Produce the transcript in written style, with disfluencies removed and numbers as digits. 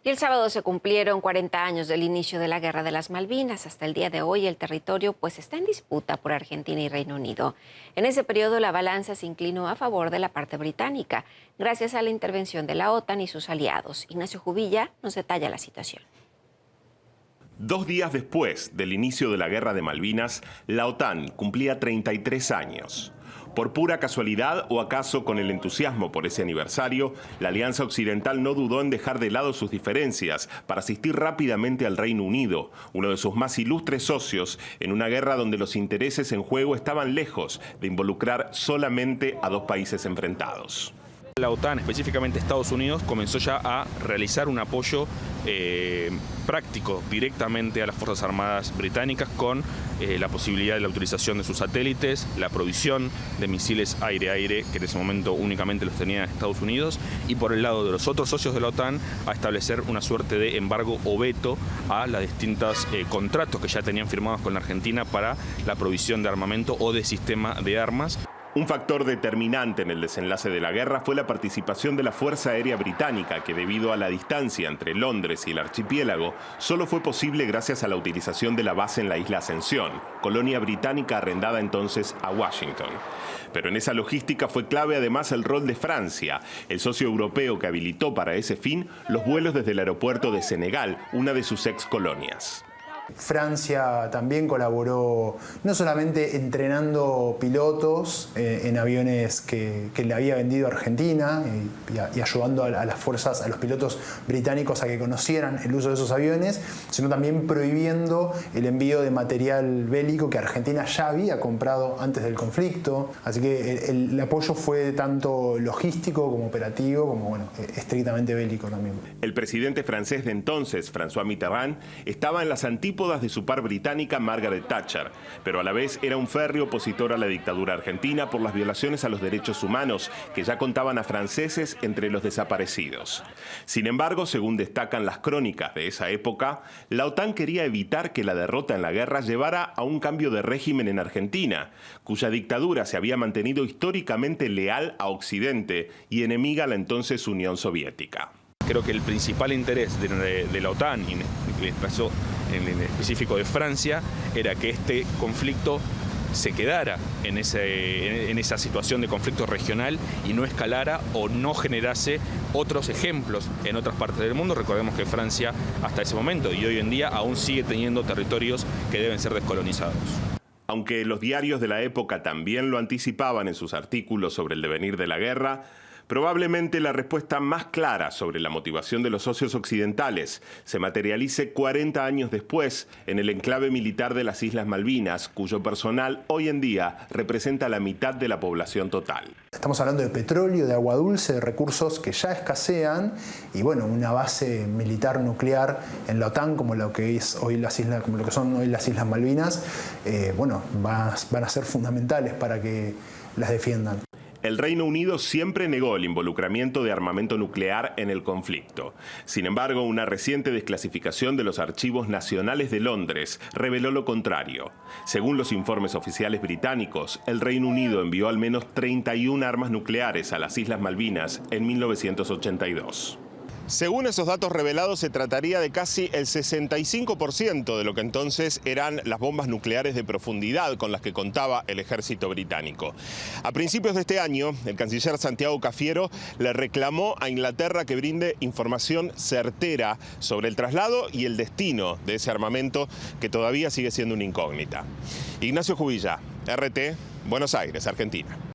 Y el sábado se cumplieron 40 años del inicio de la Guerra de las Malvinas. Hasta el día de hoy el territorio está en disputa por Argentina y Reino Unido. En ese periodo la balanza se inclinó a favor de la parte británica, gracias a la intervención de la OTAN y sus aliados. Ignacio Jubilla nos detalla la situación. 2 días después del inicio de la Guerra de Malvinas, la OTAN cumplía 33 años. Por pura casualidad o acaso con el entusiasmo por ese aniversario, la Alianza Occidental no dudó en dejar de lado sus diferencias para asistir rápidamente al Reino Unido, uno de sus más ilustres socios, en una guerra donde los intereses en juego estaban lejos de involucrar solamente a 2 países enfrentados. La OTAN, específicamente Estados Unidos, comenzó ya a realizar un apoyo práctico directamente a las Fuerzas Armadas británicas con la posibilidad de la utilización de sus satélites, la provisión de misiles aire-aire, que en ese momento únicamente los tenía Estados Unidos, y por el lado de los otros socios de la OTAN a establecer una suerte de embargo o veto a los distintos contratos que ya tenían firmados con la Argentina para la provisión de armamento o de sistema de armas. Un factor determinante en el desenlace de la guerra fue la participación de la Fuerza Aérea Británica, que debido a la distancia entre Londres y el archipiélago, solo fue posible gracias a la utilización de la base en la isla Ascensión, colonia británica arrendada entonces a Washington. Pero en esa logística fue clave además el rol de Francia, el socio europeo que habilitó para ese fin los vuelos desde el aeropuerto de Senegal, una de sus ex colonias. Francia también colaboró no solamente entrenando pilotos en aviones que le había vendido Argentina y ayudando a las fuerzas, a los pilotos británicos a que conocieran el uso de esos aviones, sino también prohibiendo el envío de material bélico que Argentina ya había comprado antes del conflicto. Así que el apoyo fue tanto logístico como operativo, como estrictamente bélico también. El presidente francés de entonces, François Mitterrand, estaba en las antípodas de su par británica Margaret Thatcher, pero a la vez era un férreo opositor a la dictadura argentina por las violaciones a los derechos humanos que ya contaban a franceses entre los desaparecidos. Sin embargo, según destacan las crónicas de esa época, la OTAN quería evitar que la derrota en la guerra llevara a un cambio de régimen en Argentina, cuya dictadura se había mantenido históricamente leal a Occidente y enemiga a la entonces Unión Soviética. Creo que el principal interés de la OTAN, y en específico de Francia, era que este conflicto se quedara en esa situación de conflicto regional y no escalara o no generase otros ejemplos en otras partes del mundo. Recordemos que Francia hasta ese momento y hoy en día aún sigue teniendo territorios que deben ser descolonizados. Aunque los diarios de la época también lo anticipaban en sus artículos sobre el devenir de la guerra, probablemente la respuesta más clara sobre la motivación de los socios occidentales se materialice 40 años después en el enclave militar de las Islas Malvinas, cuyo personal hoy en día representa la mitad de la población total. Estamos hablando de petróleo, de agua dulce, de recursos que ya escasean y una base militar nuclear en la OTAN como lo que son hoy las Islas Malvinas, van a ser fundamentales para que las defiendan. El Reino Unido siempre negó el involucramiento de armamento nuclear en el conflicto. Sin embargo, una reciente desclasificación de los archivos nacionales de Londres reveló lo contrario. Según los informes oficiales británicos, el Reino Unido envió al menos 31 armas nucleares a las Islas Malvinas en 1982. Según esos datos revelados, se trataría de casi el 65% de lo que entonces eran las bombas nucleares de profundidad con las que contaba el ejército británico. A principios de este año, el canciller Santiago Cafiero le reclamó a Inglaterra que brinde información certera sobre el traslado y el destino de ese armamento que todavía sigue siendo una incógnita. Ignacio Jubilla, RT, Buenos Aires, Argentina.